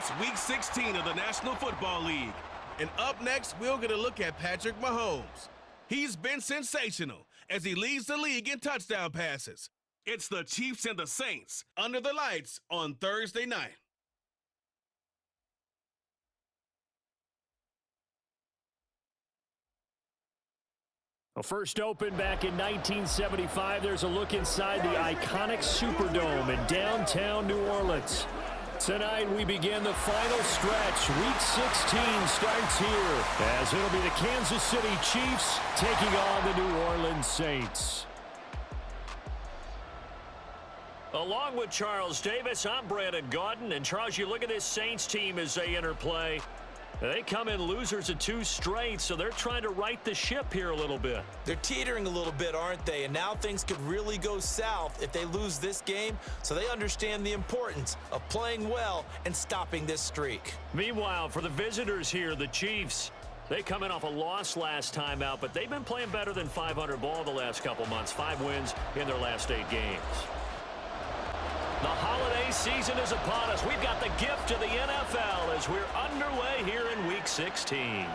It's Week 16 of the National Football League. And up next, we'll get a look at Patrick Mahomes. He's been sensational as he leads the league in touchdown passes. It's the Chiefs and the Saints under the lights on Thursday night. Well, first opened back in 1975, there's a look inside the iconic Superdome in downtown New Orleans. Tonight we begin the final stretch. Week 16 starts here as it'll be the Kansas City Chiefs taking on the New Orleans Saints. Along with Charles Davis, I'm Brandon Gaudin. And Charles, you look at this Saints team as they enter play. They come in losers of 2 straight, so they're trying to right the ship here a little bit. They're teetering a little bit, aren't they? And now things could really go south if they lose this game, so they understand the importance of playing well and stopping this streak. Meanwhile, for the visitors here, the Chiefs, they come in off a loss last time out, but they've been playing better than 500 ball the last couple months. 5 wins in their last 8 games. The holiday season is upon us. We've got the gift of the NFL as we're underway here in Week 16.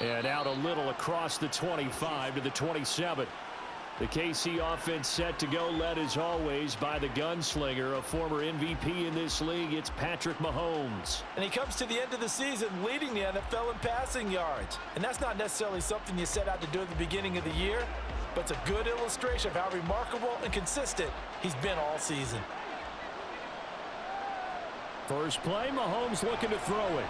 And out a little across the 25 to the 27. The KC offense set to go, led as always by the gunslinger, a former MVP in this league. It's Patrick Mahomes. And he comes to the end of the season leading the NFL in passing yards. And that's not necessarily something you set out to do at the beginning of the year, but it's a good illustration of how remarkable and consistent he's been all season. First play, Mahomes looking to throw it.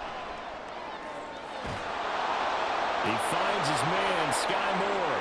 He finds his man, Sky Moore.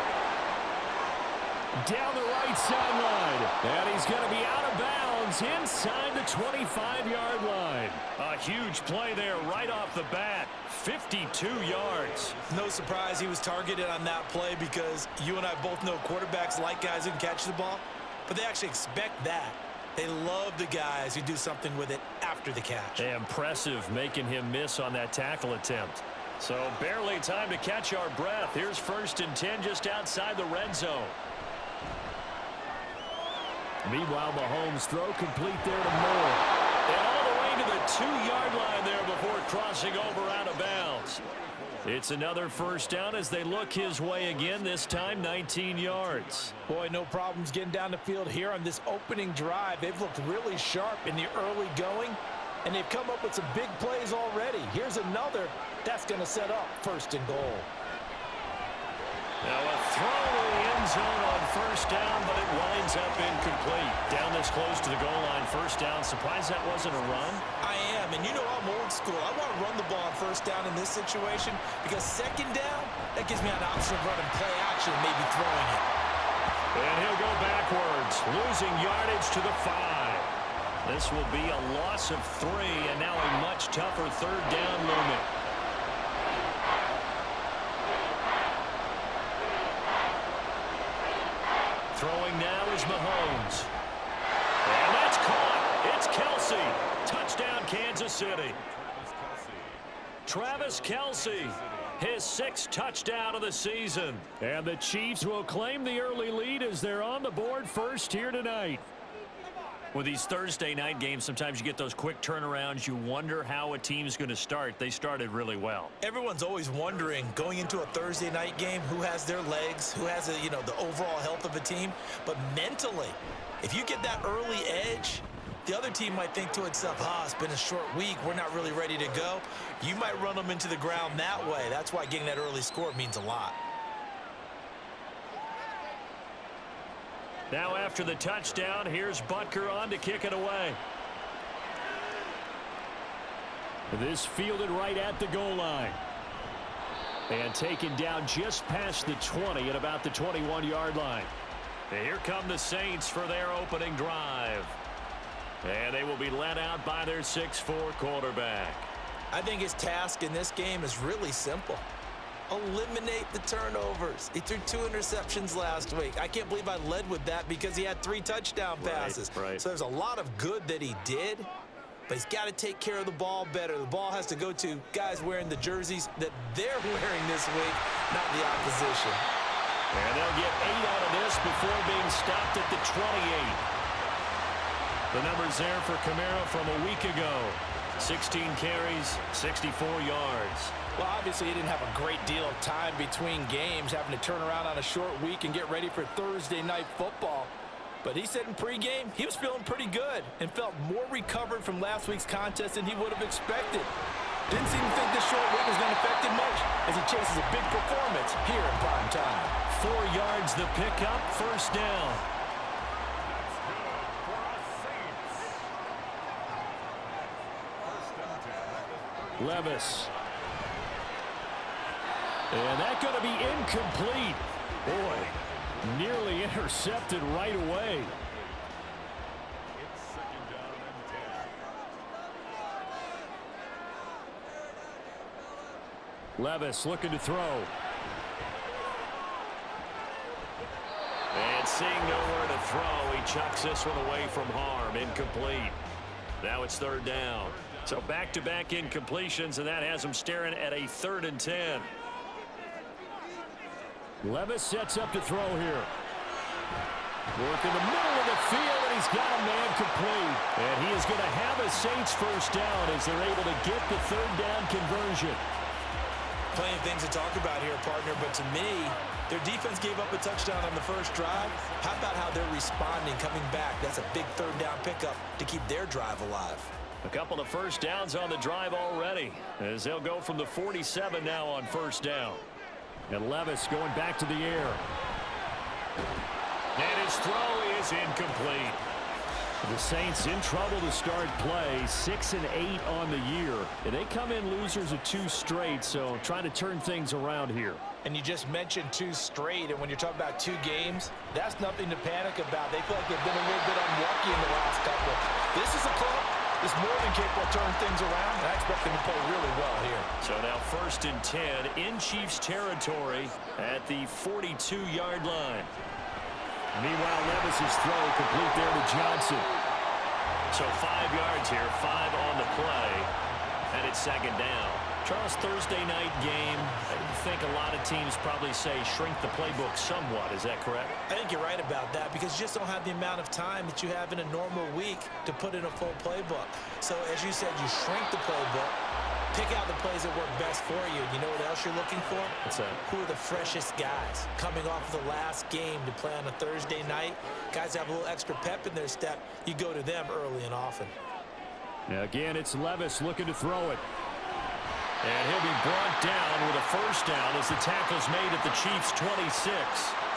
Down the right sideline. And he's going to be out of bounds inside the 25-yard line. A huge play there right off the bat. 52 yards. No surprise he was targeted on that play because you and I both know quarterbacks like guys who can catch the ball, but they actually expect that. They love the guys who do something with it after the catch. Impressive making him miss on that tackle attempt. So barely time to catch our breath. Here's 1st and 10 just outside the red zone. Meanwhile, Mahomes throw complete there to Moore. And all the way to the 2-yard line there before crossing over out of bounds. It's another first down as they look his way again, this time 19 yards. Boy, no problems getting down the field here on this opening drive. They've looked really sharp in the early going, and they've come up with some big plays already. Here's another that's going to set up 1st and goal. Now a throw to the end zone on 1st down, but it winds up incomplete. Down this close to the goal line, 1st down. Surprised that wasn't a run? I am, and you know I'm old school. I want to run the ball on 1st down in this situation because 2nd down, that gives me an option of running play action and maybe throwing it. And he'll go backwards, losing yardage to the 5. This will be a loss of 3, and now a much tougher 3rd down looming. Throwing now is Mahomes. And that's caught. It's Kelsey. Touchdown, Kansas City. Travis Kelsey, his 6th touchdown of the season. And the Chiefs will claim the early lead as they're on the board first here tonight. With these Thursday night games, sometimes you get those quick turnarounds. You wonder how a team's going to start. They started really well. Everyone's always wondering, going into a Thursday night game, who has their legs, who has, the overall health of a team. But mentally, if you get that early edge, the other team might think to itself, it's been a short week. We're not really ready to go. You might run them into the ground that way. That's why getting that early score means a lot. Now after the touchdown, here's Butker on to kick it away. This fielded right at the goal line. And taken down just past the 20 at about the 21-yard line. And here come the Saints for their opening drive. And they will be led out by their 6'4" quarterback. I think his task in this game is really simple. Eliminate the turnovers. He threw 2 interceptions last week. I can't believe I led with that because he had 3 touchdown passes. Right. So there's a lot of good that he did, but he's got to take care of the ball better. The ball has to go to guys wearing the jerseys that they're wearing this week, not the opposition. And they'll get 8 out of this before being stopped at the 28. The numbers there for Kamara from a week ago. 16 carries, 64 yards. Well, obviously, he didn't have a great deal of time between games, having to turn around on a short week and get ready for Thursday night football. But he said in pregame he was feeling pretty good and felt more recovered from last week's contest than he would have expected. Didn't seem to think this short week was going to affect him much as he chases a big performance here in prime time. 4 yards the pickup, first down. Levis. And that's going to be incomplete. Boy, nearly intercepted right away. Levis looking to throw. And seeing nowhere to throw, he chucks this one away from harm. Incomplete. Now it's third down. So back-to-back incompletions, and that has him staring at a 3rd and 10. Levis sets up to throw here. Work in the middle of the field, and he's got a man complete. And he is going to have a Saints first down as they're able to get the 3rd down conversion. Plenty of things to talk about here, partner, but to me, their defense gave up a touchdown on the first drive. How about how they're responding, coming back? That's a big 3rd down pickup to keep their drive alive. A couple of first downs on the drive already as they'll go from the 47 now on first down. And Levis going back to the air. And his throw is incomplete. The Saints in trouble to start play, 6-8 on the year. And they come in losers of 2 straight, so trying to turn things around here. And you just mentioned 2 straight, and when you're talking about 2 games, that's nothing to panic about. They feel like they've been a little bit unlucky in the last couple. This is a club that's more than capable of turning things around, and I expect them to play really well here. So now 1st and 10 in Chiefs territory at the 42-yard line. Meanwhile, Levis's throw complete there to Johnson. So 5 yards here, 5 on the play, and it's 2nd down. Charles, Thursday night game, I think a lot of teams probably say shrink the playbook somewhat. Is that correct? I think you're right about that because you just don't have the amount of time that you have in a normal week to put in a full playbook. So as you said, you shrink the playbook, pick out the plays that work best for you. You know what else you're looking for? What's that? Who are the freshest guys coming off of the last game to play on a Thursday night? Guys have a little extra pep in their step. You go to them early and often. Now again, it's Levis looking to throw it. And he'll be brought down with a first down as the tackle's made at the Chiefs' 26.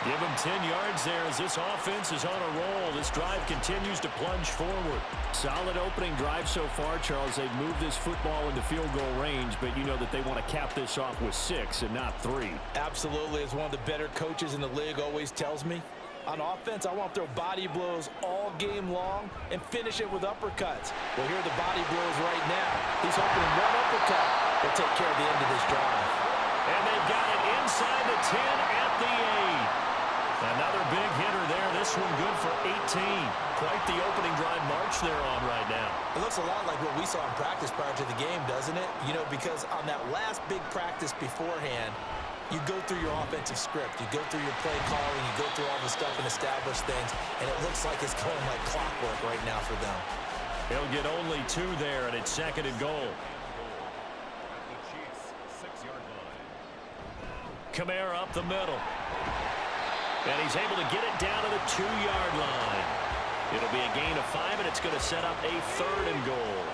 Give him 10 yards there as this offense is on a roll. This drive continues to plunge forward. Solid opening drive so far, Charles. They've moved this football into field goal range, but you know that they want to cap this off with 6 and not 3. Absolutely. As one of the better coaches in the league always tells me, on offense, I want to throw body blows all game long and finish it with uppercuts. Well, here are the body blows right now. He's hoping one uppercut will take care of the end of this drive. And they've got it inside the 10 at the 8. Another big hitter there. This one good for 18. Quite the opening drive march they're on right now. It looks a lot like what we saw in practice prior to the game, doesn't it? You know, because on that last big practice beforehand, you go through your offensive script. You go through your play calling. You go through all the stuff and establish things. And it looks like it's going like clockwork right now for them. He'll get only 2 there, and it's 2nd and goal. Kamara up the middle. And he's able to get it down to the 2-yard line. It'll be a gain of 5, and it's going to set up a 3rd and goal.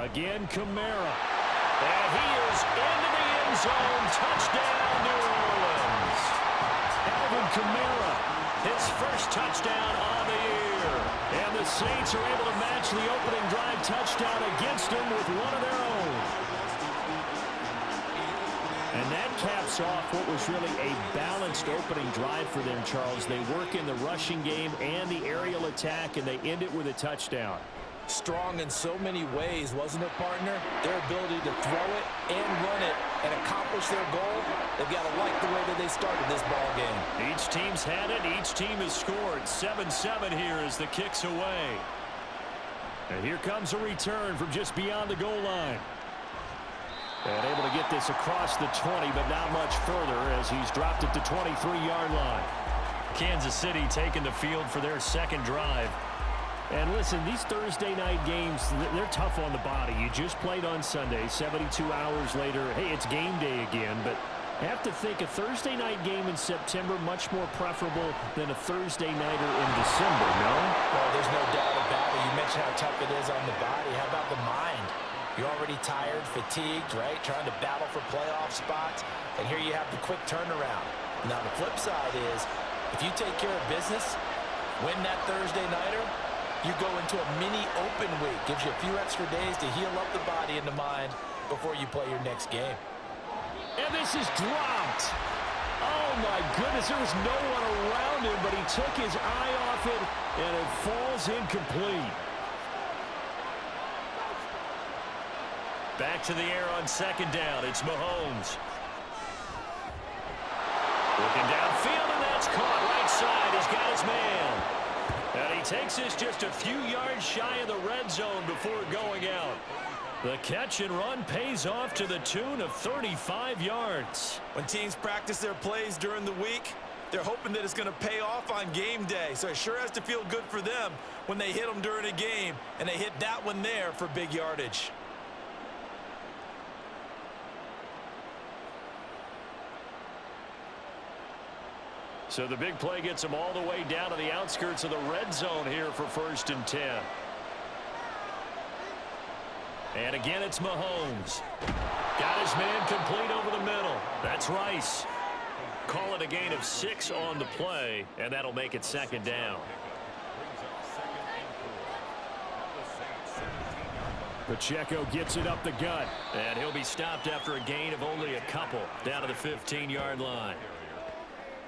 Again, Kamara. And he is into the end zone. Touchdown, New Orleans. Alvin Kamara, his first touchdown on the year. And the Saints are able to match the opening drive touchdown against him with one of their own. And that caps off what was really a balanced opening drive for them, Charles. They work in the rushing game and the aerial attack, and they end it with a touchdown. Strong in so many ways, wasn't it, partner? Their ability to throw it and run it and accomplish their goal, they've got to like the way that they started this ball game. Each team's had it. Each team has scored. 7-7 here as the kick's away. And here comes a return from just beyond the goal line. And able to get this across the 20, but not much further as he's dropped it to 23-yard line. Kansas City taking the field for their second drive. And listen, these Thursday night games, they're tough on the body. You just played on Sunday, 72 hours later. Hey, it's game day again, but I have to think a Thursday night game in September much more preferable than a Thursday nighter in December, no? Well, there's no doubt about it. You mentioned how tough it is on the body. How about the mind? You're already tired, fatigued, right? Trying to battle for playoff spots. And here you have the quick turnaround. Now, the flip side is, if you take care of business, win that Thursday nighter, you go into a mini open week. Gives you a few extra days to heal up the body and the mind before you play your next game. And this is dropped. Oh, my goodness. There was no one around him, but he took his eye off it, and it falls incomplete. Back to the air on second down. It's Mahomes. Looking downfield, and that's caught right side. He's got his man. And he takes this just a few yards shy of the red zone before going out. The catch and run pays off to the tune of 35 yards. When teams practice their plays during the week, they're hoping that it's going to pay off on game day. So it sure has to feel good for them when they hit them during a game, and they hit that one there for big yardage. So the big play gets him all the way down to the outskirts of the red zone here for 1st and 10. And again, it's Mahomes. Got his man complete over the middle. That's Rice. Call it a gain of 6 on the play, and that'll make it second down. Pacheco gets it up the gut, and he'll be stopped after a gain of only a couple down to the 15-yard line.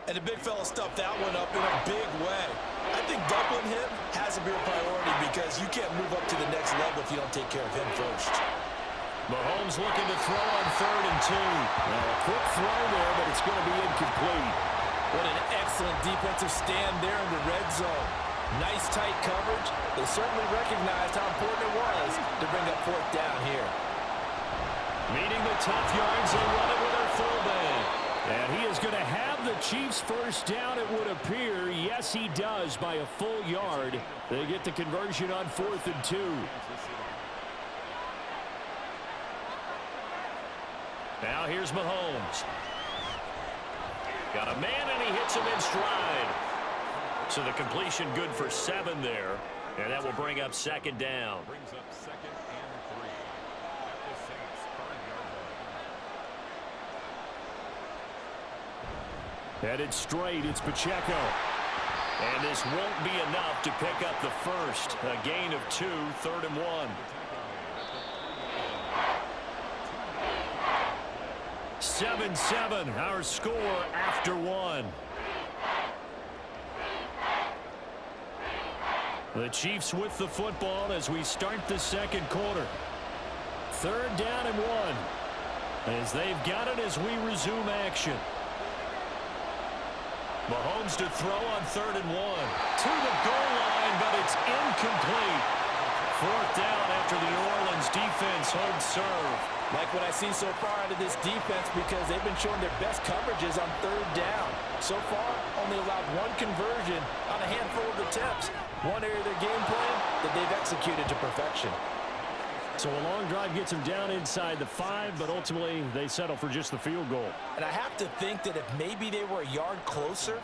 And the big fella stuffed that one up in a big way. I think doubling him has to be a priority because you can't move up to the next level if you don't take care of him first. Mahomes looking to throw on 3rd and 2. Now a quick throw there, but it's going to be incomplete. What an excellent defensive stand there in the red zone. Nice tight coverage. They certainly recognized how important it was to bring up 4th down here. Meeting the tough yards, they run it with their fullback. And he is going to have the Chiefs first down, it would appear. Yes, he does by a full yard. They get the conversion on 4th and 2. Now here's Mahomes. Got a man, and he hits him in stride. So the completion good for 7 there. And that will bring up second down. Brings up 2nd and 3 at the Saints' 5-yard line. Headed straight, it's Pacheco. And this won't be enough to pick up the first. A gain of 2, 3rd and 1. 7-7, our score after 1. The Chiefs with the football as we start the second quarter. 3rd down and 1. As they've got it as we resume action. Mahomes to throw on 3rd and 1. To the goal line, but it's incomplete. 4th down after the New Orleans defense holds serve. Like what I've seen so far out of this defense because they've been showing their best coverages on 3rd down. So far, only allowed 1 conversion on a handful of attempts. One area of their game plan that they've executed to perfection. So a long drive gets them down inside the 5, but ultimately they settle for just the field goal. And I have to think that if maybe they were a yard closer,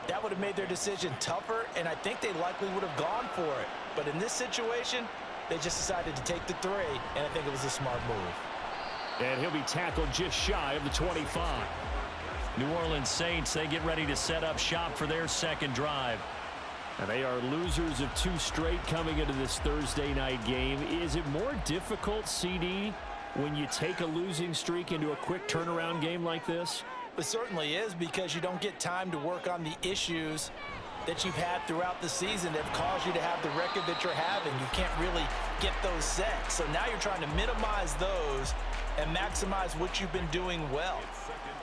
that would have made their decision tougher, and I think they likely would have gone for it. But in this situation, they just decided to take the 3, and I think it was a smart move. And he'll be tackled just shy of the 25. New Orleans Saints, they get ready to set up shop for their second drive. And they are losers of 2 straight coming into this Thursday night game. Is it more difficult, CD, when you take a losing streak into a quick turnaround game like this? It certainly is because you don't get time to work on the issues that you've had throughout the season that have caused you to have the record that you're having. You can't really get those set. So now you're trying to minimize those and maximize what you've been doing well.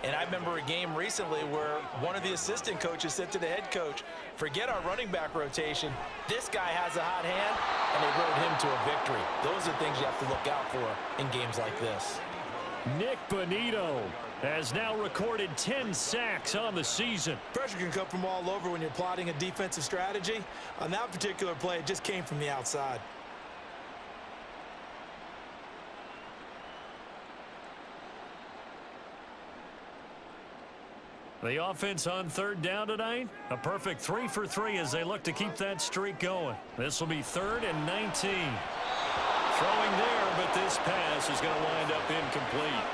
And I remember a game recently where one of the assistant coaches said to the head coach, forget our running back rotation. This guy has a hot hand, and they rode him to a victory. Those are things you have to look out for in games like this. Nick Bonito has now recorded 10 sacks on the season. Pressure can come from all over when you're plotting a defensive strategy. On that particular play, it just came from the outside. The offense on third down tonight, a perfect 3 for 3 as they look to keep that streak going. This will be 3rd and 19. Throwing there, but this pass is going to wind up incomplete.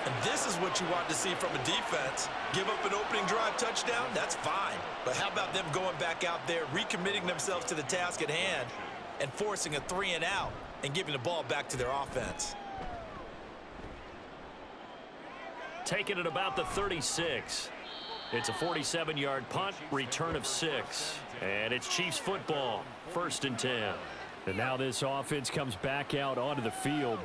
And this is what you want to see from a defense. Give up an opening drive touchdown, that's fine. But how about them going back out there, recommitting themselves to the task at hand, and forcing a 3-and-out and giving the ball back to their offense? Taking it about the 36. It's a 47-yard punt, return of 6. And it's Chiefs football, 1st and 10. And now this offense comes back out onto the field.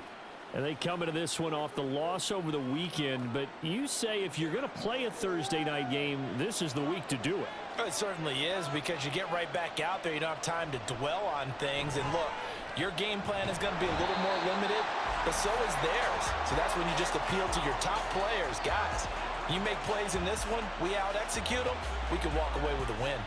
And they come into this one off the loss over the weekend. But you say if you're going to play a Thursday night game, this is the week to do it. It certainly is, because you get right back out there. You don't have time to dwell on things. And look, your game plan is going to be a little more limited, but so is theirs. So that's when you just appeal to your top players. Guys, you make plays in this one, we out-execute them, we can walk away with a win.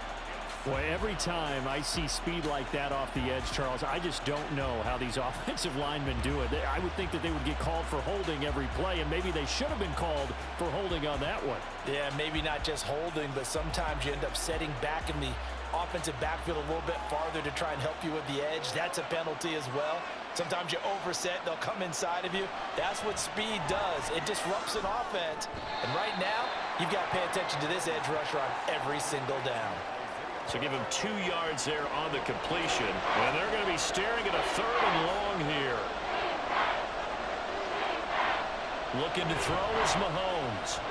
Boy, every time I see speed like that off the edge, Charles, I just don't know how these offensive linemen do it. I would think that they would get called for holding every play, and maybe they should have been called for holding on that one. Yeah, maybe not just holding, but sometimes you end up setting back in the offensive backfield a little bit farther to try and help you with the edge. That's a penalty as well. Sometimes you overset, they'll come inside of you. That's what speed does. It disrupts an offense. And right now, you've got to pay attention to this edge rusher on every single down. So give him 2 yards there on the completion. And they're going to be staring at a 3rd and long here. Looking to throw is Mahomes.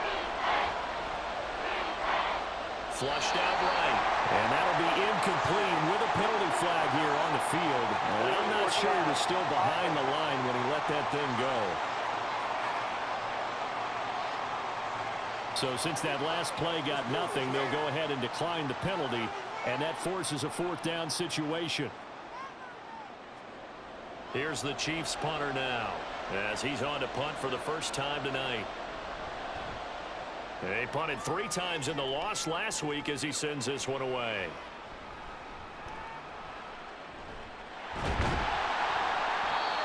Flushed out right. And that'll be incomplete with a penalty flag here on the field. And I'm not sure he was still behind the line when he let that thing go. So since that last play got nothing, they'll go ahead and decline the penalty, and that forces a 4th down situation. Here's the Chiefs punter now, as he's on to punt for the first time tonight. They punted 3 times in the loss last week as he sends this one away.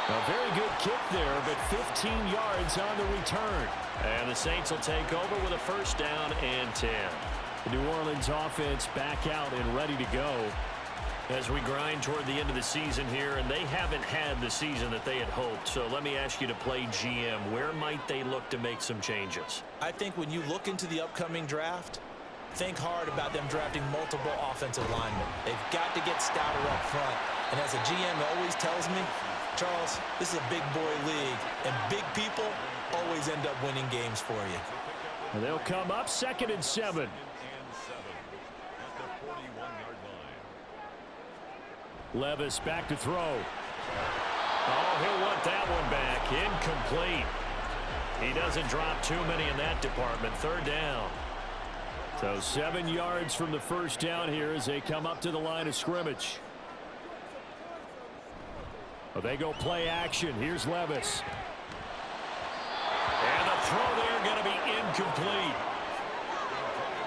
A very good kick there, but 15 yards on the return. And the Saints will take over with a 1st down and 10. The New Orleans offense back out and ready to go as we grind toward the end of the season here, and they haven't had the season that they had hoped. So let me ask you to play GM. Where might they look to make some changes? I think when you look into the upcoming draft, think hard about them drafting multiple offensive linemen. They've got to get stouter up front. And as a GM always tells me, Charles, this is a big boy league, and big people always end up winning games for you. And they'll come up 2nd and 7. And 7 at the 41-yard line. Levis back to throw. Oh, he'll want that one back. Incomplete. He doesn't drop too many in that department. 3rd down. So 7 yards from the 1st down here as they come up to the line of scrimmage. Well, they go play action. Here's Levis. And the throw there going to be incomplete.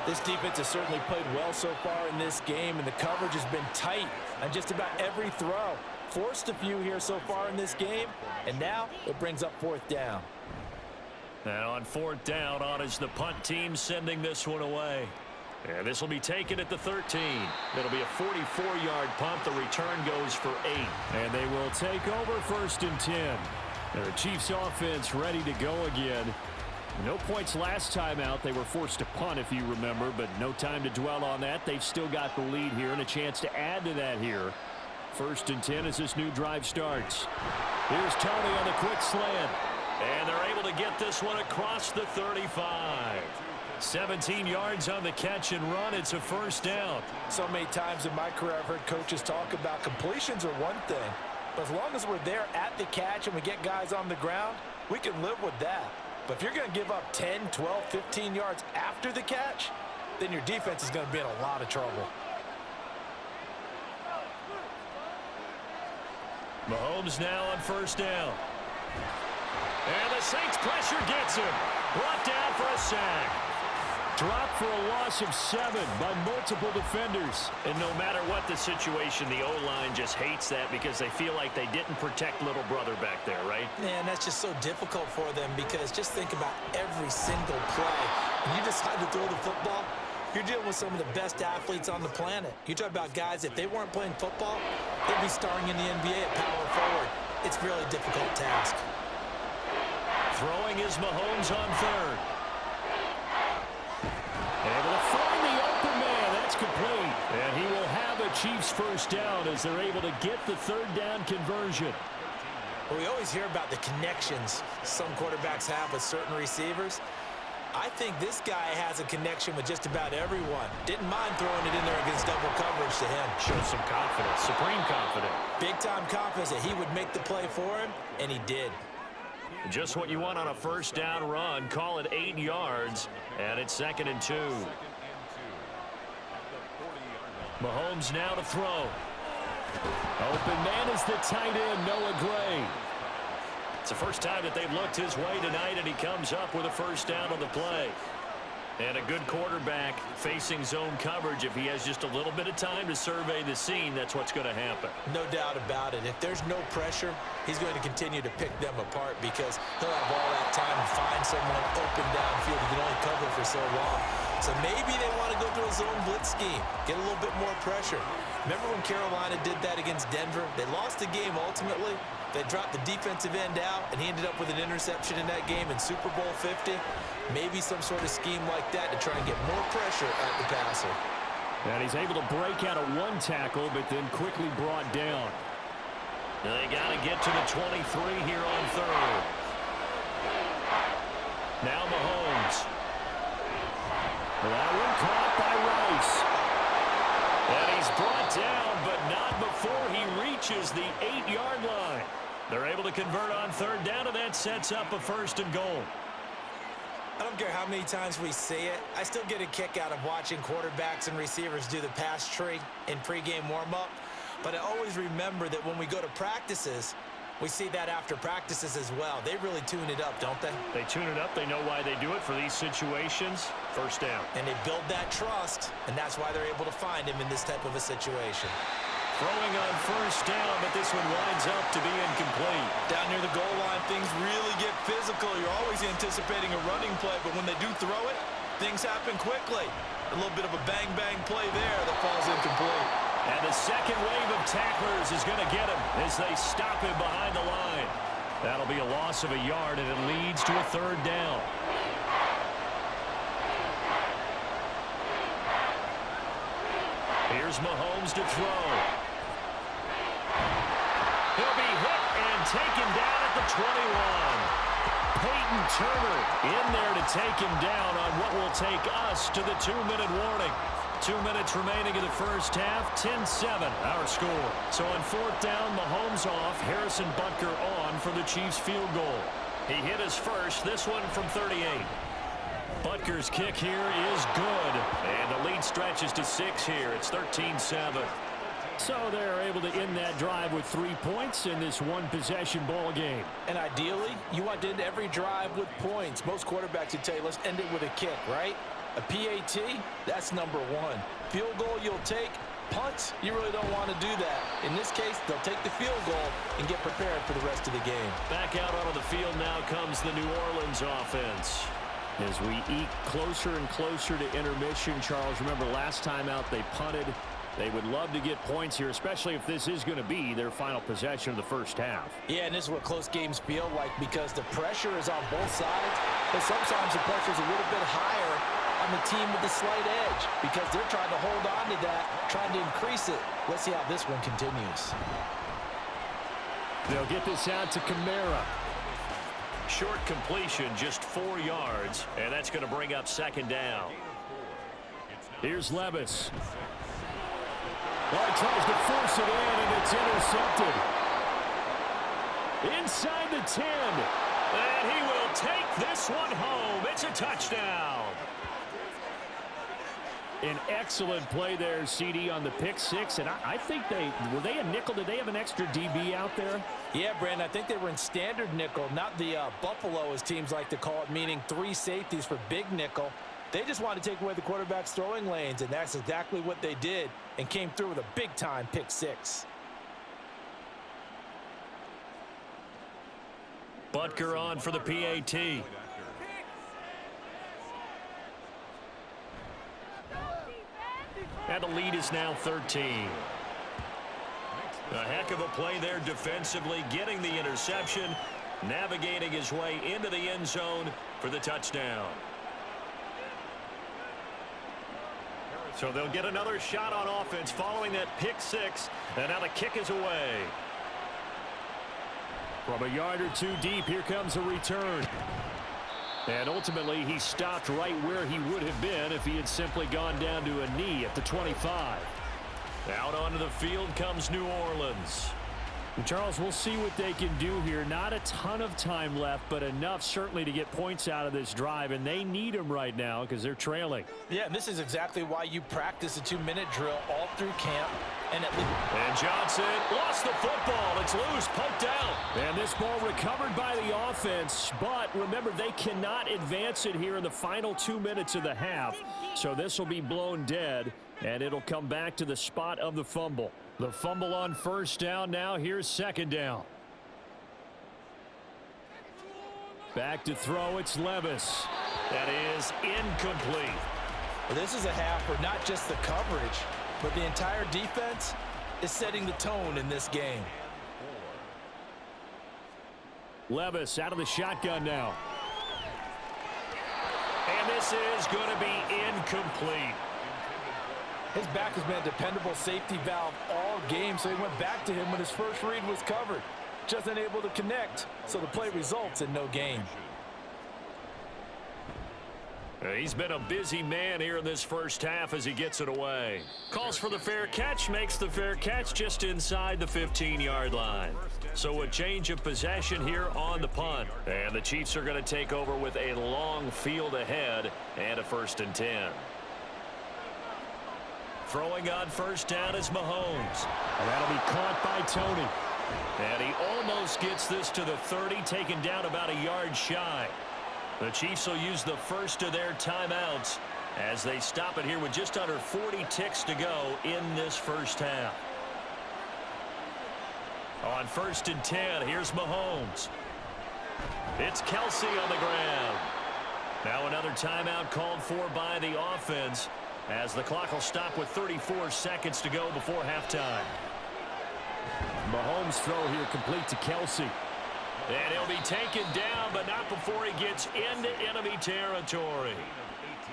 This defense has certainly played well so far in this game, and the coverage has been tight on just about every throw. Forced a few here so far in this game, and now it brings up 4th down. And on 4th down, on is the punt team sending this one away. And this will be taken at the 13. It'll be a 44-yard punt. The return goes for 8. And they will take over 1st and 10. And the Chiefs offense ready to go again. No points last time out. They were forced to punt, if you remember, but no time to dwell on that. They've still got the lead here and a chance to add to that here. 1st and 10 as this new drive starts. Here's Tony on the quick slant. And they're able to get this one across the 35. 17 yards on the catch and run. It's a 1st down. So many times in my career I've heard coaches talk about completions are one thing, but as long as we're there at the catch and we get guys on the ground, we can live with that. But if you're going to give up 10, 12, 15 yards after the catch, then your defense is going to be in a lot of trouble. Mahomes now on 1st down. And the Saints pressure gets him. Brought down for a sack. Dropped for a loss of 7 by multiple defenders. And no matter what the situation, the O-line just hates that because they feel like they didn't protect little brother back there, right? Man, that's just so difficult for them because just think about every single play. When you decide to throw the football, you're dealing with some of the best athletes on the planet. You talk about guys, if they weren't playing football, they'd be starring in the NBA at power forward. It's a really difficult task. Throwing is Mahomes on third. Able to find the open man. That's complete. And he will have a Chiefs first down as they're able to get the third down conversion. Well, we always hear about the connections some quarterbacks have with certain receivers. I think this guy has a connection with just about everyone. Didn't mind throwing it in there against double coverage to him. Showed some confidence, supreme confidence. Big-time confidence that he would make the play for him, and he did. Just what you want on a first down run. Call it 8 yards, and it's 2nd and 2. Mahomes now to throw. Open man is the tight end, Noah Gray. It's the first time that they've looked his way tonight, and he comes up with a first down on the play. And a good quarterback facing zone coverage. If he has just a little bit of time to survey the scene, that's what's going to happen. No doubt about it. If there's no pressure, he's going to continue to pick them apart because he'll have all that time to find someone open downfield. He can only cover for so long. So maybe they want to go to a zone blitz scheme, get a little bit more pressure. Remember when Carolina did that against Denver? They lost the game ultimately. They dropped the defensive end out, and he ended up with an interception in that game in Super Bowl 50. Maybe some sort of scheme like that to try and get more pressure at the passer. And he's able to break out of one tackle, but then quickly brought down. They got to get to the 23 here on third. Now Mahomes. That one caught by Rice. And he's brought down, but not before he reaches the 8-yard line. They're able to convert on third down, and that sets up a 1st and goal. I don't care how many times we see it. I still get a kick out of watching quarterbacks and receivers do the pass tree in pregame warm-up. But I always remember that when we go to practices, we see that after practices as well. They really tune it up, don't they? They tune it up. They know why they do it for these situations. First down. And they build that trust, and that's why they're able to find him in this type of a situation. Throwing on first down, but this one winds up to be incomplete. Down near the goal line, things really get physical. You're always anticipating a running play, but when they do throw it, things happen quickly. A little bit of a bang-bang play there that falls incomplete. And the second wave of tacklers is going to get him as they stop him behind the line. That'll be a loss of a yard, and it leads to a third down. Here's Mahomes to throw. He'll be hit and taken down at the 21. Peyton Turner in there to take him down on what will take us to the 2-minute warning. 2 minutes remaining in the first half, 10-7 our score. So on fourth down, Mahomes off, Harrison Butker on for the Chiefs field goal. He hit his first, this one from 38. Butker's kick here is good, and the lead stretches to 6 here. It's 13-7. So they're able to end that drive with 3 points in this one-possession ball game. And ideally, you want to end every drive with points. Most quarterbacks would tell you, let's end it with a kick, right? A PAT, that's number 1. Field goal you'll take. Punts, you really don't want to do that. In this case, they'll take the field goal and get prepared for the rest of the game. Back out onto the field now comes the New Orleans offense. As we eke closer and closer to intermission, Charles, remember last time out they punted. They would love to get points here, especially if this is going to be their final possession of the first half. Yeah, and this is what close games feel like because the pressure is on both sides, but sometimes the pressure is a little bit higher on the team with the slight edge because they're trying to hold on to that, trying to increase it. Let's see how this one continues. They'll get this out to Kamara. Short completion, just 4 yards, and that's going to bring up second down. Here's Levis. Well, he tries to force it in, and it's intercepted. Inside the 10. And he will take this one home. It's a touchdown. An excellent play there, CD, on the pick six. And I think were they a nickel? Did they have an extra DB out there? Yeah, Brandon, I think they were in standard nickel, not the Buffalo, as teams like to call it, meaning 3 safeties for big nickel. They just wanted to take away the quarterback's throwing lanes, and that's exactly what they did, and came through with a big-time pick six. Butker on for the PAT. And the lead is now 13. A heck of a play there defensively, getting the interception, navigating his way into the end zone for the touchdown. So they'll get another shot on offense following that pick six, and now the kick is away. From a yard or two deep, here comes a return. And ultimately, he stopped right where he would have been if he had simply gone down to a knee at the 25. Out onto the field comes New Orleans. And Charles, we'll see what they can do here. Not a ton of time left, but enough certainly to get points out of this drive, and they need them right now because they're trailing. Yeah, and this is exactly why you practice a 2-minute drill all through camp. And Johnson lost the football. It's loose, poked out. And this ball recovered by the offense, but remember, they cannot advance it here in the final 2 minutes of the half. So this will be blown dead, and it'll come back to the spot of the fumble. The fumble on first down now. Here's second down. Back to throw. It's Levis. That is incomplete. This is a half where not just the coverage, but the entire defense is setting the tone in this game. Levis out of the shotgun now. And this is going to be incomplete. His back has been a dependable safety valve all game, so he went back to him when his first read was covered. Just unable to connect, so the play results in no gain. He's been a busy man here in this first half as he gets it away. Calls for the fair catch, makes the fair catch just inside the 15-yard line. So a change of possession here on the punt. And the Chiefs are going to take over with a long field ahead and a 1st and 10. Throwing on first down is Mahomes. And that'll be caught by Tony. And he almost gets this to the 30, taken down about a yard shy. The Chiefs will use the first of their timeouts as they stop it here with just under 40 ticks to go in this first half. On 1st and 10, here's Mahomes. It's Kelsey on the ground. Now another timeout called for by the offense as the clock will stop with 34 seconds to go before halftime. Mahomes' throw here complete to Kelsey. And he'll be taken down, but not before he gets into enemy territory.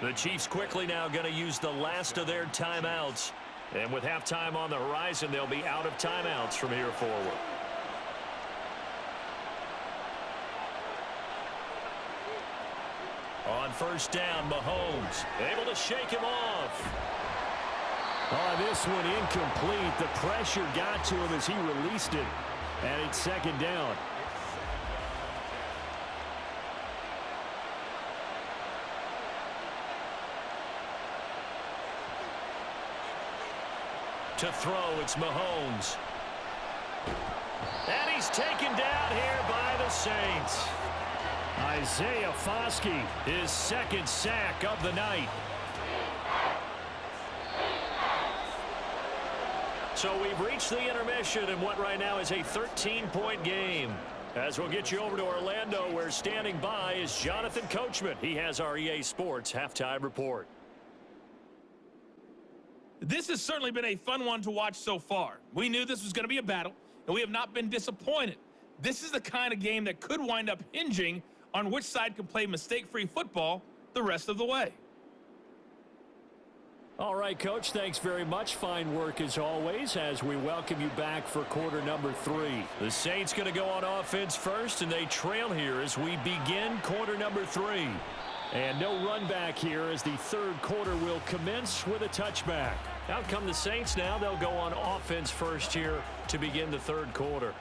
The Chiefs quickly now going to use the last of their timeouts. And with halftime on the horizon, they'll be out of timeouts from here forward. On first down, Mahomes able to shake him off. Oh, this one incomplete. The pressure got to him as he released it. And it's second down. To throw, it's Mahomes. And he's taken down here by the Saints. Isaiah Foskey, his 2nd sack of the night. So we've reached the intermission in what right now is a 13-point game. As we'll get you over to Orlando, where standing by is Jonathan Coachman. He has our EA Sports halftime report. This has certainly been a fun one to watch so far. We knew this was going to be a battle, and we have not been disappointed. This is the kind of game that could wind up hinging on which side can play mistake-free football the rest of the way. All right, Coach, thanks very much. Fine work as always as we welcome you back for quarter number 3. The Saints going to go on offense first, and they trail here as we begin quarter number 3. And no run back here as the third quarter will commence with a touchback. Out come the Saints now. They'll go on offense first here to begin the third quarter.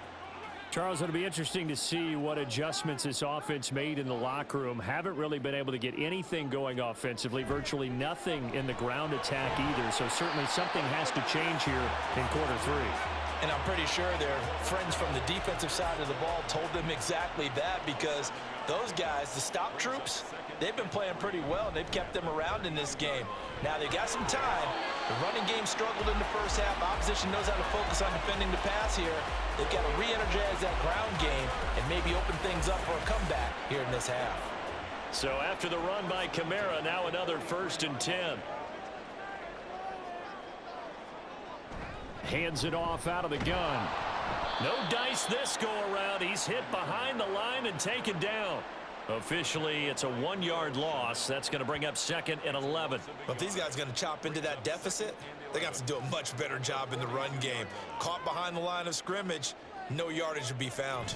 Charles, it'll be interesting to see what adjustments this offense made in the locker room. Haven't really been able to get anything going offensively, virtually nothing in the ground attack either. So certainly something has to change here in quarter 3. And I'm pretty sure their friends from the defensive side of the ball told them exactly that, because those guys, the stop troops, they've been playing pretty well. They've kept them around in this game. Now they got some time. The running game struggled in the first half. Opposition knows how to focus on defending the pass here. They've got to re-energize that ground game and maybe open things up for a comeback here in this half. So after the run by Kamara, now another 1st and 10. Hands it off out of the gun. No dice this go around. He's hit behind the line and taken down. Officially, it's a 1-yard loss. That's going to bring up 2nd and 11. But if these guys are going to chop into that deficit, they're going to have to do a much better job in the run game. Caught behind the line of scrimmage, no yardage to be found.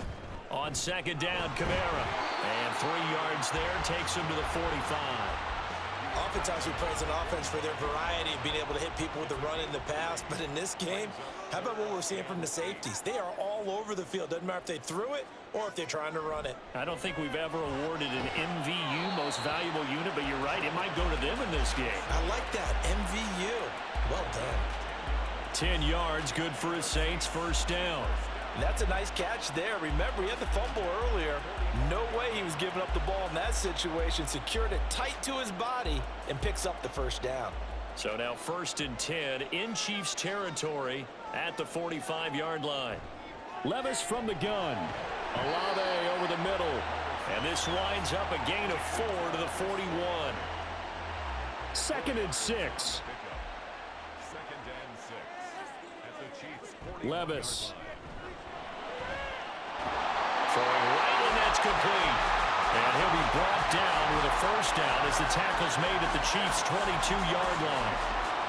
On 2nd down, Kamara. And 3 yards there takes him to the 45. Oftentimes we praise an offense for their variety of being able to hit people with the run in the pass. But in this game, how about what we're seeing from the safeties? They are all over the field. Doesn't matter if they threw it or if they're trying to run it. I don't think we've ever awarded an MVU, most valuable unit, but you're right, it might go to them in this game. I like that, MVU. Well done. 10 yards, good for his Saints, 1st down. And that's a nice catch there. Remember, he had the fumble earlier. No way he was giving up the ball in that situation. Secured it tight to his body and picks up the 1st down. So now 1st and 10 in Chiefs territory at the 45-yard line. Levis from the gun. Olave over the middle. And this winds up a gain of 4 to the 41. 2nd and 6. 2nd and 6 at the Chiefs' 40. Levis. Throwing right, and that's complete. And he'll be brought down with a 1st down as the tackle's made at the Chiefs' 22-yard line.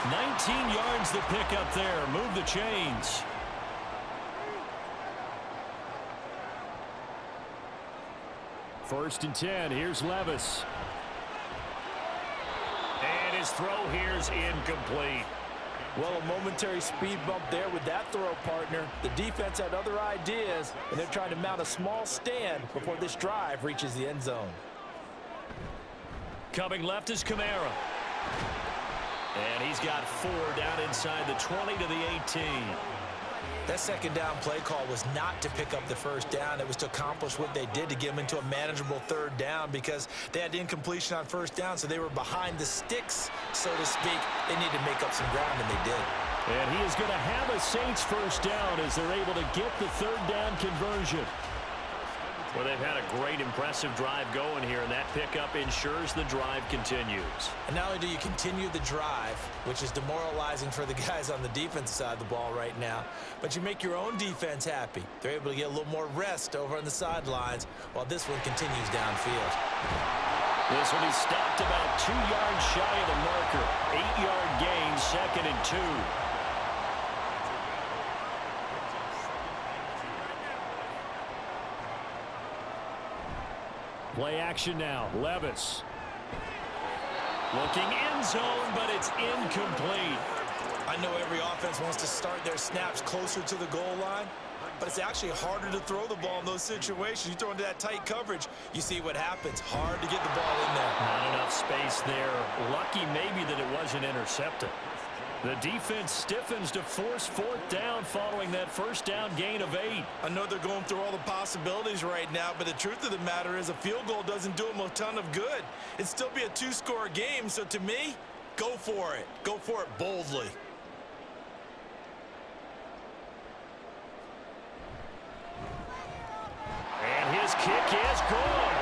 19 yards the pickup there. Move the chains. First and 10. Here's Levis. And his throw here's incomplete. Well, a momentary speed bump there with that throw, partner. The defense had other ideas, and they're trying to mount a small stand before this drive reaches the end zone. Coming left is Kamara. And he's got 4 down inside the 20 to the 18. That 2nd down play call was not to pick up the 1st down. It was to accomplish what they did, to get them into a manageable 3rd down, because they had incompletion on 1st down, so they were behind the sticks, so to speak. They needed to make up some ground, and they did. And he is going to have a Saints 1st down as they're able to get the 3rd down conversion. Well, they've had a great, impressive drive going here, and that pickup ensures the drive continues. And not only do you continue the drive, which is demoralizing for the guys on the defensive side of the ball right now, but you make your own defense happy. They're able to get a little more rest over on the sidelines while this one continues downfield. This one is stopped about 2 yards shy of the marker. 8-yard gain, 2nd and 2. Play action now. Levis. Looking end zone, but it's incomplete. I know every offense wants to start their snaps closer to the goal line, but it's actually harder to throw the ball in those situations. You throw into that tight coverage, you see what happens. Hard to get the ball in there. Not enough space there. Lucky maybe that it wasn't intercepted. The defense stiffens to force 4th down following that 1st down gain of 8. I know they're going through all the possibilities right now, but the truth of the matter is a field goal doesn't do them a ton of good. It'd still be a 2-score game, so to me, go for it. Go for it boldly. And his kick is good.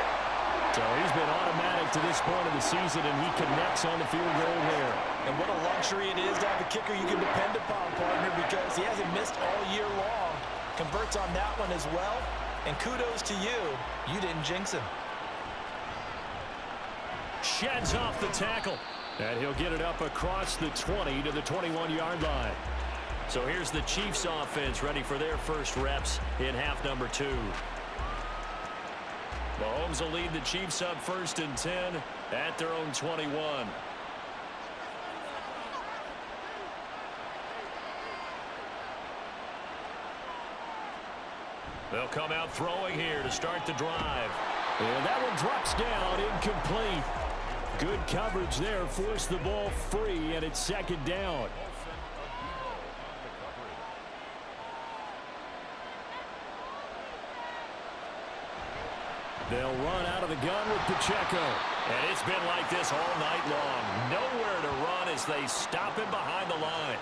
So he's been automatic to this point of the season, and he connects on the field goal there. And what a luxury it is to have a kicker you can depend upon, partner, because he hasn't missed all year long. Converts on that one as well. And kudos to you. You didn't jinx him. Sheds off the tackle. And he'll get it up across the 20 to the 21-yard line. So here's the Chiefs offense ready for their first reps in half number 2. Mahomes will lead the Chiefs up 1st and 10 at their own 21. They'll come out throwing here to start the drive. And that one drops down, incomplete. Good coverage there, forced the ball free, and it's second down. They'll run out of the gun with Pacheco. And it's been like this all night long. Nowhere to run as they stop him behind the line.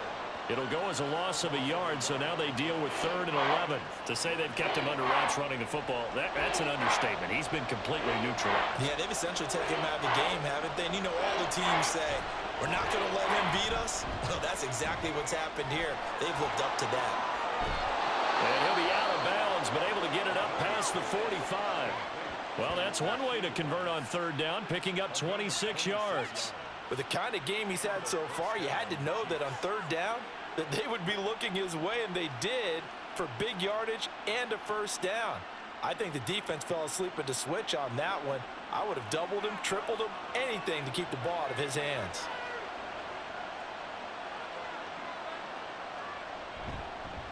It'll go as a loss of a yard, so now they deal with 3rd and 11. To say they've kept him under wraps running the football, that's an understatement. He's been completely neutralized. Yeah, they've essentially taken him out of the game, haven't they? And you know all the teams say, we're not going to let him beat us. Well, that's exactly what's happened here. They've lived up to that. And he'll be out of bounds, but able to get it up past the 45. Well, that's one way to convert on 3rd down, picking up 26 yards. With the kind of game he's had so far, you had to know that on 3rd down, that they would be looking his way, and they did, for big yardage and a 1st down. I think the defense fell asleep at the switch on that one. I would have doubled him, tripled him, anything to keep the ball out of his hands.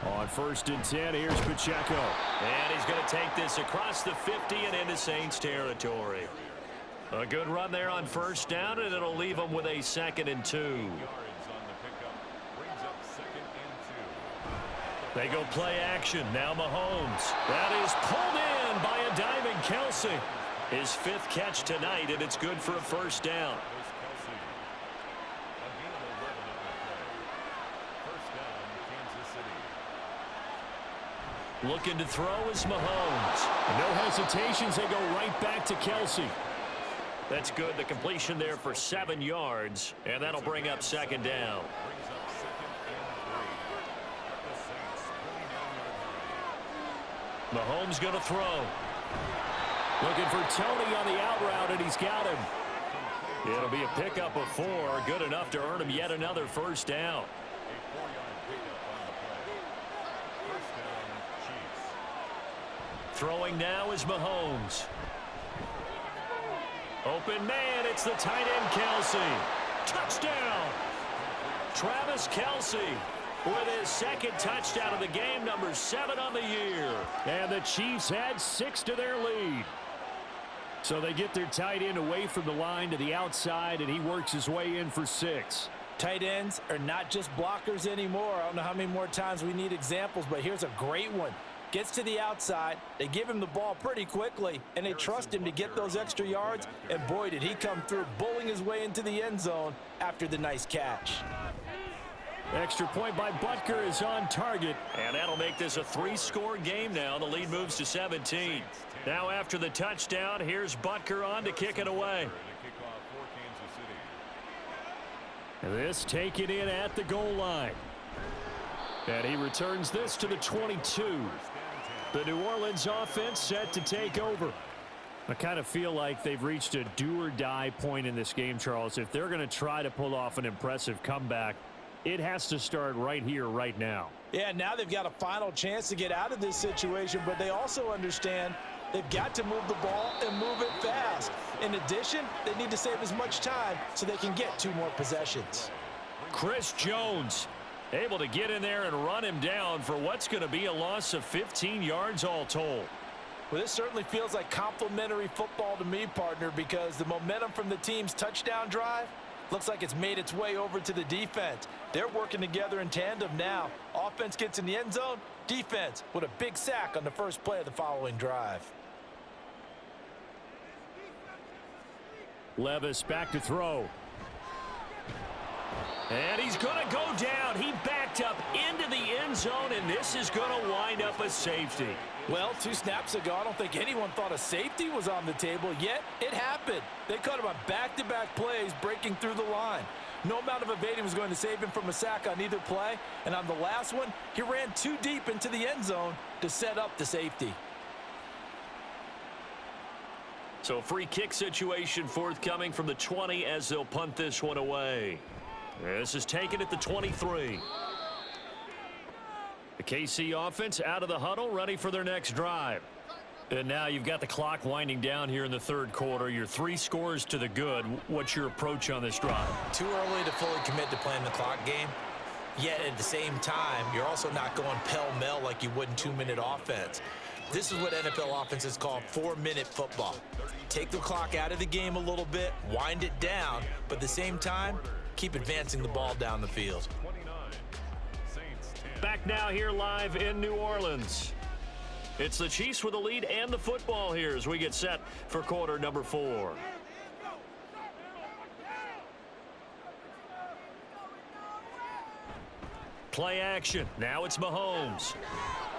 On 1st and 10, here's Pacheco. And he's going to take this across the 50 and into Saints territory. A good run there on 1st down, and it'll leave them with a 2nd and 2. They go play action. Now Mahomes. That is pulled in by a diving Kelsey. His 5th catch tonight, and it's good for a 1st down. Looking to throw is Mahomes. No hesitations. They go right back to Kelsey. That's good. The completion there for 7 yards, and that'll bring up 2nd down. Mahomes going to throw. Looking for Tony on the out route, and he's got him. It'll be a pickup of 4. Good enough to earn him yet another 1st down. Throwing now is Mahomes. Open man, it's the tight end Kelsey. Touchdown! Travis Kelsey with his 2nd touchdown of the game, number 7 on the year. And the Chiefs add 6 to their lead. So they get their tight end away from the line to the outside, and he works his way in for 6. Tight ends are not just blockers anymore. I don't know how many more times we need examples, but here's a great one. Gets to the outside, they give him the ball pretty quickly, and they trust him to get those extra yards, and boy, did he come through, bowling his way into the end zone after the nice catch. Extra point by Butker is on target. And that'll make this a 3-score game now. The lead moves to 17. Now after the touchdown, here's Butker on to kick it away. This taken in at the goal line. And he returns this to the 22. The New Orleans offense set to take over. I kind of feel like they've reached a do-or-die point in this game, Charles. If they're going to try to pull off an impressive comeback, it has to start right here, right now. Yeah, now they've got a final chance to get out of this situation, but they also understand they've got to move the ball and move it fast. In addition, they need to save as much time so they can get 2 more possessions. Chris Jones able to get in there and run him down for what's going to be a loss of 15 yards all told. Well, this certainly feels like complimentary football to me, partner, because the momentum from the team's touchdown drive looks like it's made its way over to the defense. They're working together in tandem now. Offense gets in the end zone, defense with a big sack on the first play of the following drive. Levis back to throw. And he's going to go down. He backed up into the end zone, and this is going to wind up a safety. Well, 2 snaps ago, I don't think anyone thought a safety was on the table, yet it happened. They caught him on back-to-back plays breaking through the line. No amount of evading was going to save him from a sack on either play, and on the last one, he ran too deep into the end zone to set up the safety. So free kick situation forthcoming from the 20 as they'll punt this one away. This is taken at the 23. The KC offense out of the huddle, ready for their next drive. And now you've got the clock winding down here in the 3rd quarter. You're 3 scores to the good. What's your approach on this drive? Too early to fully commit to playing the clock game. Yet at the same time, you're also not going pell-mell like you would in 2-minute offense. This is what NFL offenses call 4-minute football. Take the clock out of the game a little bit, wind it down, but at the same time, keep advancing the ball down the field. Back now here live in New Orleans. It's the Chiefs with the lead and the football here as we get set for quarter number 4. Play action. Now it's Mahomes.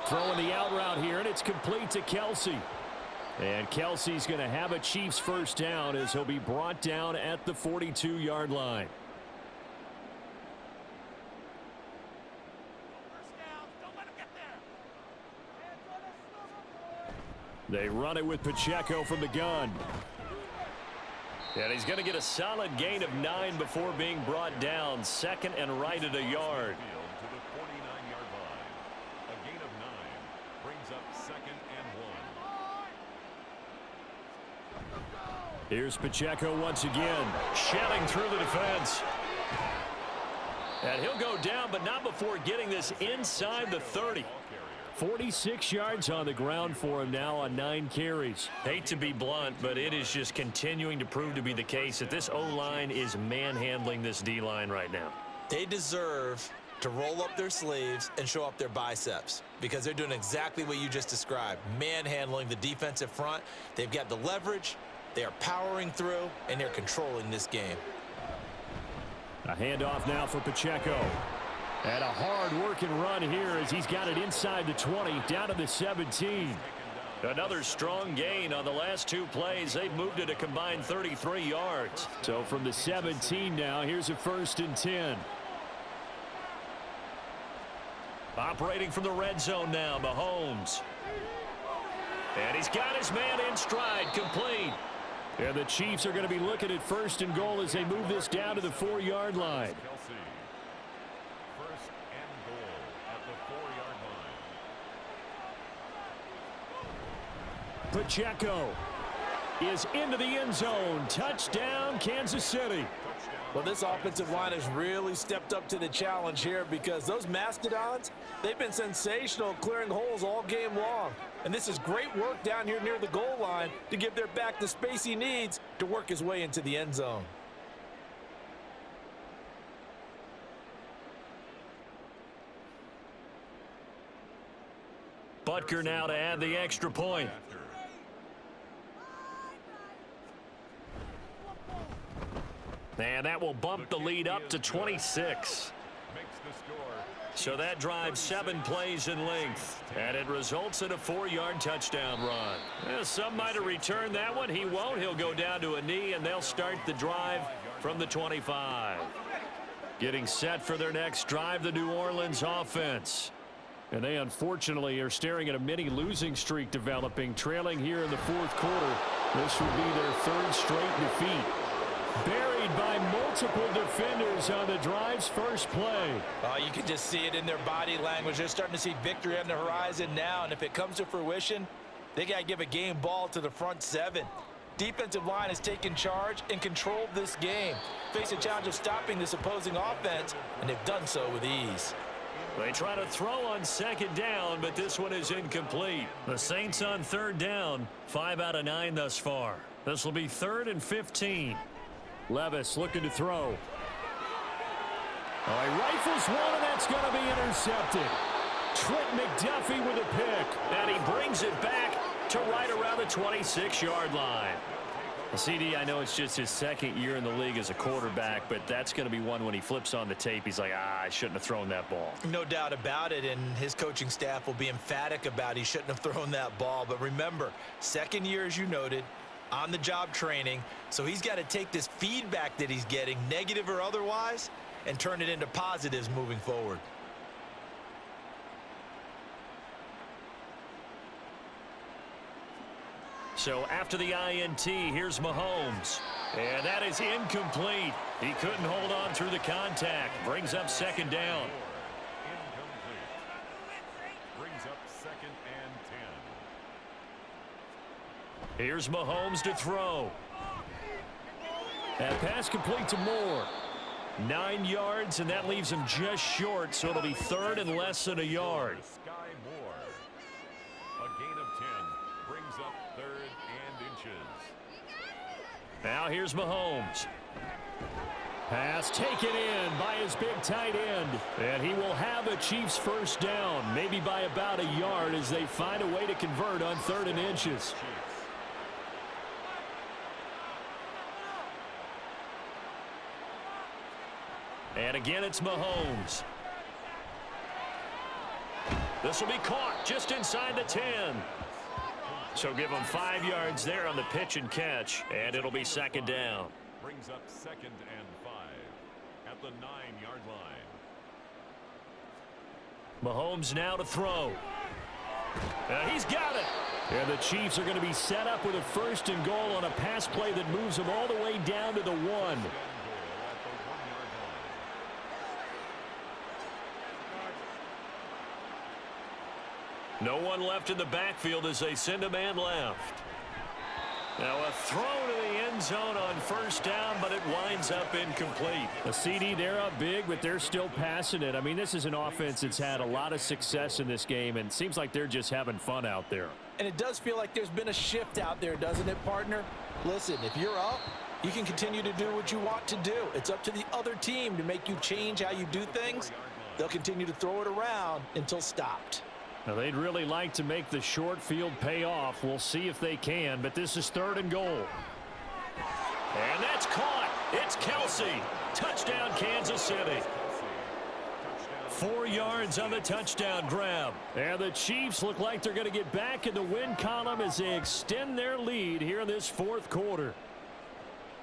Throwing the out route here, and it's complete to Kelsey. And Kelsey's going to have a Chiefs first down as he'll be brought down at the 42-yard line. They run it with Pacheco from the gun. And he's going to get a solid gain of 9 before being brought down. Second and right at a yard. To the 49-yard line. A gain of 9 brings up second and 1. Here's Pacheco once again. Shelling through the defense. And he'll go down, but not before getting this inside the 30. 46 yards on the ground for him now on 9 carries. Hate to be blunt, but it is just continuing to prove to be the case that this O-line is manhandling this D-line right now. They deserve to roll up their sleeves and show up their biceps because they're doing exactly what you just described, manhandling the defensive front. They've got the leverage, they are powering through, and they're controlling this game. A handoff now for Pacheco. And a hard-working run here as he's got it inside the 20, down to the 17. Another strong gain on the last 2 plays. They've moved it a combined 33 yards. So from the 17 now, here's a 1st and 10. Operating from the red zone now, Mahomes. And he's got his man in stride, complete. And the Chiefs are going to be looking at 1st and goal as they move this down to the 4-yard line. First and goal at the 4-yard line. Pacheco is into the end zone. Touchdown, Kansas City. Well, this offensive line has really stepped up to the challenge here because those Mastodons, they've been sensational clearing holes all game long. And this is great work down here near the goal line to give their back the space he needs to work his way into the end zone. Butker now to add the extra point. And that will bump the lead up to 26. So that drives 7 plays in length. And it results in a 4-yard touchdown run. Well, some might have returned that one. He won't. He'll go down to a knee, and they'll start the drive from the 25. Getting set for their next drive, the New Orleans offense. And they unfortunately are staring at a mini losing streak developing, trailing here in the 4th quarter. This would be their 3rd straight defeat. Buried by multiple defenders on the drive's first play. You can just see it in their body language. They're starting to see victory on the horizon now, and if it comes to fruition, they got to give a game ball to the front 7. Defensive line has taken charge and controlled this game. Face a challenge of stopping this opposing offense, and they've done so with ease. They try to throw on 2nd down, but this one is incomplete. The Saints on 3rd down, 5 out of 9 thus far. This will be 3rd and 15. Levis looking to throw. Oh, he rifles one, and that's going to be intercepted. Trent McDuffie with a pick. And he brings it back to right around the 26-yard line. CD, I know it's just his 2nd year in the league as a quarterback, but that's going to be one when he flips on the tape, he's like, I shouldn't have thrown that ball. No doubt about it, and his coaching staff will be emphatic about he shouldn't have thrown that ball. But remember, 2nd year, as you noted, on-the-job training, so he's got to take this feedback that he's getting, negative or otherwise, and turn it into positives moving forward. So after the INT, here's Mahomes. And that is incomplete. He couldn't hold on through the contact. Brings up 2nd down. Incomplete. Brings up 2nd and 10. Here's Mahomes to throw. That pass complete to Moore. 9 yards, and that leaves him just short, so it'll be 3rd and less than a yard. Sky Moore. A gain of 10. Brings up 3rd and inches. Now here's Mahomes. Pass taken in by his big tight end. And he will have a Chiefs first down, maybe by about a yard as they find a way to convert on 3rd and inches. And again, it's Mahomes. This will be caught just inside the 10. So give him 5 yards there on the pitch and catch, and it'll be 2nd down. Brings up 2nd and 5 at the 9-yard line. Mahomes now to throw. He's got it. And the Chiefs are going to be set up with a 1st and goal on a pass play that moves them all the way down to the 1. No one left in the backfield as they send a man left. Now a throw to the end zone on 1st down, but it winds up incomplete. A CD, they're up big, but they're still passing it. I mean, this is an offense that's had a lot of success in this game, and it seems like they're just having fun out there. And it does feel like there's been a shift out there, doesn't it, partner? Listen, if you're up, you can continue to do what you want to do. It's up to the other team to make you change how you do things. They'll continue to throw it around until stopped. Now, they'd really like to make the short field pay off. We'll see if they can, but this is 3rd and goal. And that's caught. It's Kelsey. Touchdown, Kansas City. 4 yards on the touchdown grab. And the Chiefs look like they're going to get back in the win column as they extend their lead here in this 4th quarter.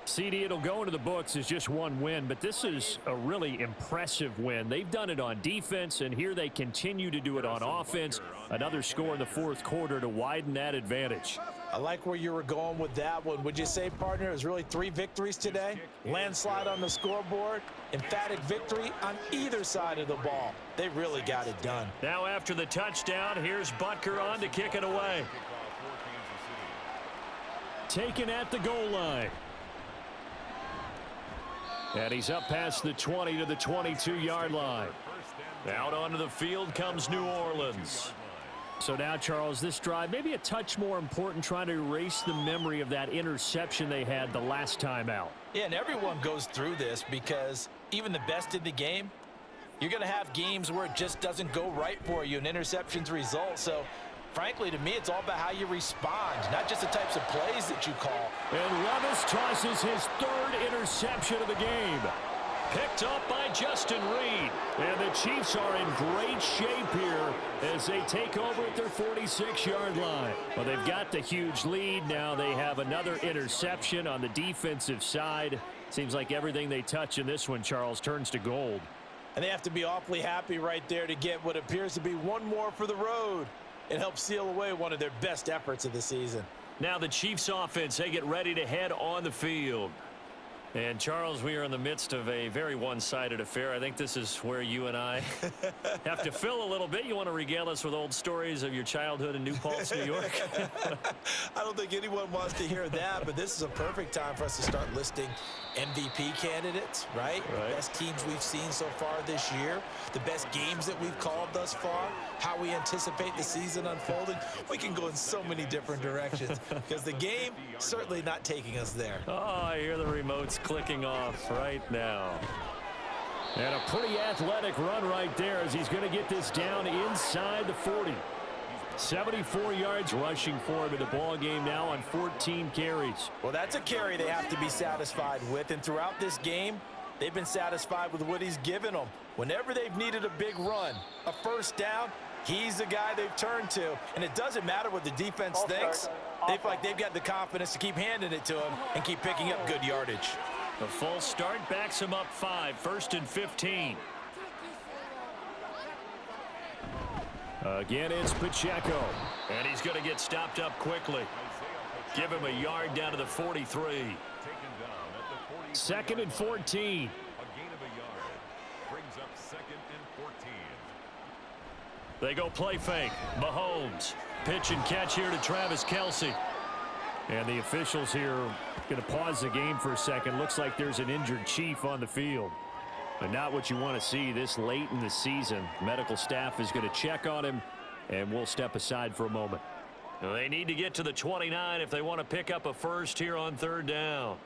CD, it'll go into the books as just 1 win, but this is a really impressive win. They've done it on defense, and here they continue to do it on offense. Another score in the 4th quarter to widen that advantage. I like where you were going with that one. Would you say, partner, it was really 3 victories today? Landslide on the scoreboard, emphatic victory on either side of the ball. They really got it done. Now after the touchdown, here's Butker on to kick it away. Taken at the goal line. And he's up past the 20 to the 22-yard line. Out onto the field comes New Orleans. So now, Charles, this drive maybe a touch more important, trying to erase the memory of that interception they had the last time out. Yeah, and everyone goes through this because even the best in the game, you're going to have games where it just doesn't go right for you and interceptions result. So, frankly, to me, it's all about how you respond, not just the types of plays that you call. And Levis tosses his 3rd interception of the game. Picked up by Justin Reed. And the Chiefs are in great shape here as they take over at their 46-yard line. Well, they've got the huge lead. Now they have another interception on the defensive side. Seems like everything they touch in this one, Charles, turns to gold. And they have to be awfully happy right there to get what appears to be one more for the road. It helps seal away one of their best efforts of the season. Now the Chiefs offense, they get ready to head on the field. And, Charles, we are in the midst of a very one-sided affair. I think this is where you and I have to fill a little bit. You want to regale us with old stories of your childhood in New Paltz, New York? I don't think anyone wants to hear that, but this is a perfect time for us to start listing MVP candidates, right? The best teams we've seen so far this year, the best games that we've called thus far, how we anticipate the season unfolding. We can go in so many different directions because the game certainly not taking us there. Oh, I hear the remotes clicking off right now. And a pretty athletic run right there as he's going to get this down inside the 40. 74 yards rushing for him in the ball game now on 14 carries. Well, that's a carry they have to be satisfied with, and throughout this game, they've been satisfied with what he's given them. Whenever they've needed a big run, a 1st down, he's the guy they've turned to, and it doesn't matter what the defense thinks. They feel like they've got the confidence to keep handing it to him and keep picking up good yardage. The full start backs him up 5, 1st and 15. Again, it's Pacheco. And he's going to get stopped up quickly. Give him a yard down to the 43. 2nd and 14. A gain of a yard. Brings up 2nd and 14. They go play fake. Mahomes. Pitch and catch here to Travis Kelsey. And the officials here going to pause the game for a second. Looks like there's an injured Chief on the field. But not what you want to see this late in the season. Medical staff is going to check on him, and we'll step aside for a moment. They need to get to the 29 if they want to pick up a first here on 3rd down.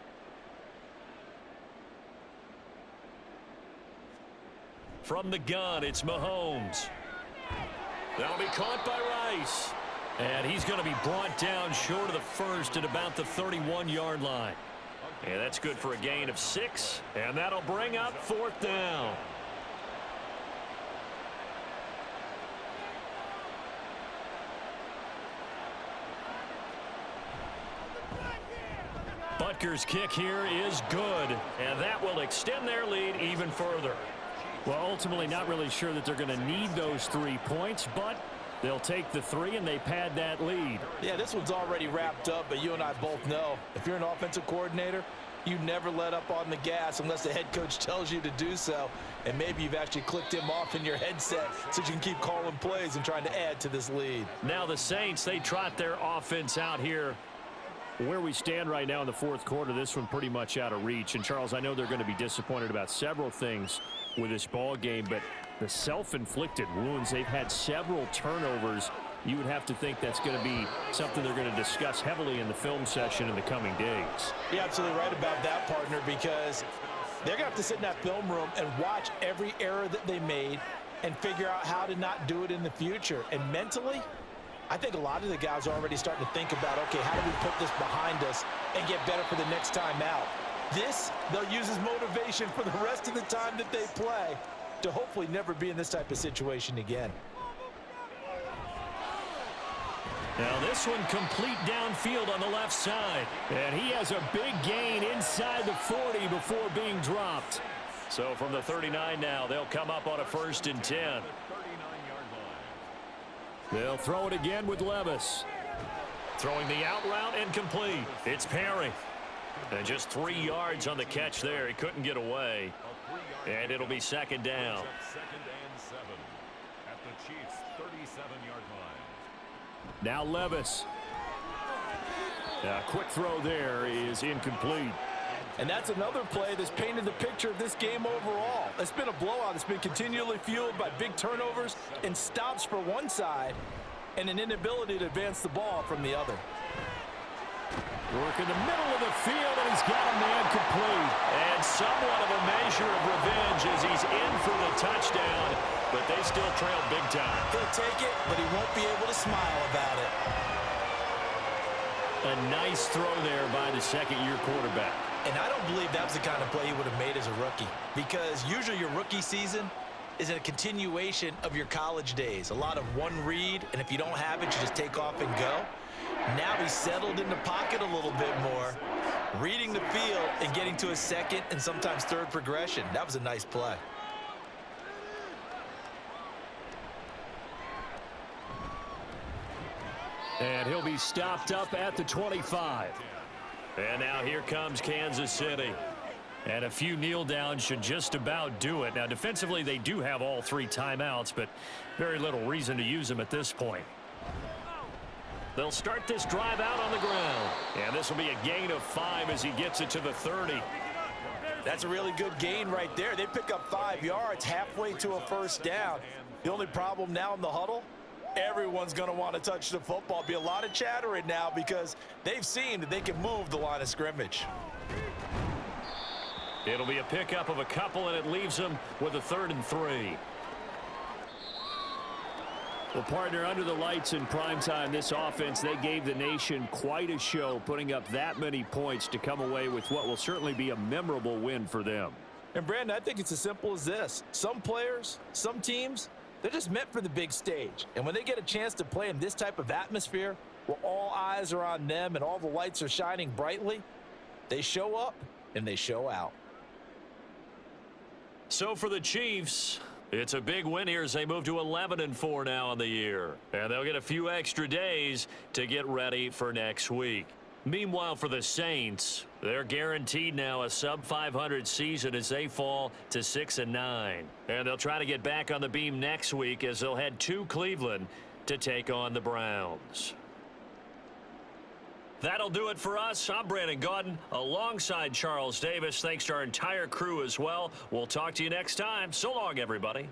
From the gun, it's Mahomes. That'll be caught by Rice. And he's going to be brought down short of the first at about the 31-yard line. And that's good for a gain of 6. And that'll bring up 4th down. Butker's kick here is good, and that will extend their lead even further. Well, ultimately not really sure that they're going to need those 3 points, but they'll take the 3 and they pad that lead. Yeah, this one's already wrapped up, but you and I both know if you're an offensive coordinator, you never let up on the gas unless the head coach tells you to do so. And maybe you've actually clicked him off in your headset so you can keep calling plays and trying to add to this lead. Now the Saints, they trot their offense out here. Where we stand right now in the 4th quarter, this one pretty much out of reach. And, Charles, I know they're going to be disappointed about several things with this ball game, but the self-inflicted wounds, they've had several turnovers. You would have to think that's going to be something they're going to discuss heavily in the film session in the coming days. You're absolutely right about that, partner, because they're going to have to sit in that film room and watch every error that they made and figure out how to not do it in the future. And mentally, I think a lot of the guys are already starting to think about, okay, how do we put this behind us and get better for the next time out? This, they'll use as motivation for the rest of the time that they play to hopefully never be in this type of situation again. Now this one complete downfield on the left side. And he has a big gain inside the 40 before being dropped. So from the 39 now, they'll come up on a 1st and 10. They'll throw it again with Levis. Throwing the out route incomplete. It's Perry. And just 3 yards on the catch there. He couldn't get away. And it'll be 2nd down. 2nd and 7 at the Chiefs' 37-yard line. Now Levis. A quick throw there is incomplete. And that's another play that's painted the picture of this game overall. It's been a blowout. It's been continually fueled by big turnovers and stops for one side and an inability to advance the ball from the other. Work in the middle of the field, and he's got a man complete. And somewhat of a measure of revenge as he's in for the touchdown, but they still trail big time. He'll take it, but he won't be able to smile about it. A nice throw there by the 2nd-year quarterback. And I don't believe that was the kind of play he would have made as a rookie, because usually your rookie season is a continuation of your college days. A lot of one read, and if you don't have it, you just take off and go. Now he's settled in the pocket a little bit more, reading the field and getting to a 2nd and sometimes 3rd progression. That was a nice play. And he'll be stopped up at the 25. And now here comes Kansas City. And a few kneel downs should just about do it. Now, defensively, they do have all 3 timeouts, but very little reason to use them at this point. They'll start this drive out on the ground. And this will be a gain of 5 as he gets it to the 30. That's a really good gain right there. They pick up 5 yards halfway to a 1st down. The only problem now in the huddle, everyone's going to want to touch the football. Be a lot of chattering now because they've seen that they can move the line of scrimmage. It'll be a pickup of a couple, and it leaves them with a 3rd and 3. Well, partner, under the lights in primetime, this offense, they gave the nation quite a show, putting up that many points to come away with what will certainly be a memorable win for them. And, Brandon, I think it's as simple as this. Some players, some teams, they're just meant for the big stage. And when they get a chance to play in this type of atmosphere, where all eyes are on them and all the lights are shining brightly, they show up and they show out. So for the Chiefs, it's a big win here as they move to 11-4 now on the year. And they'll get a few extra days to get ready for next week. Meanwhile, for the Saints, they're guaranteed now a sub-500 season as they fall to 6-9. And they'll try to get back on the beam next week as they'll head to Cleveland to take on the Browns. That'll do it for us. I'm Brandon Gaudin alongside Charles Davis. Thanks to our entire crew as well. We'll talk to you next time. So long, everybody.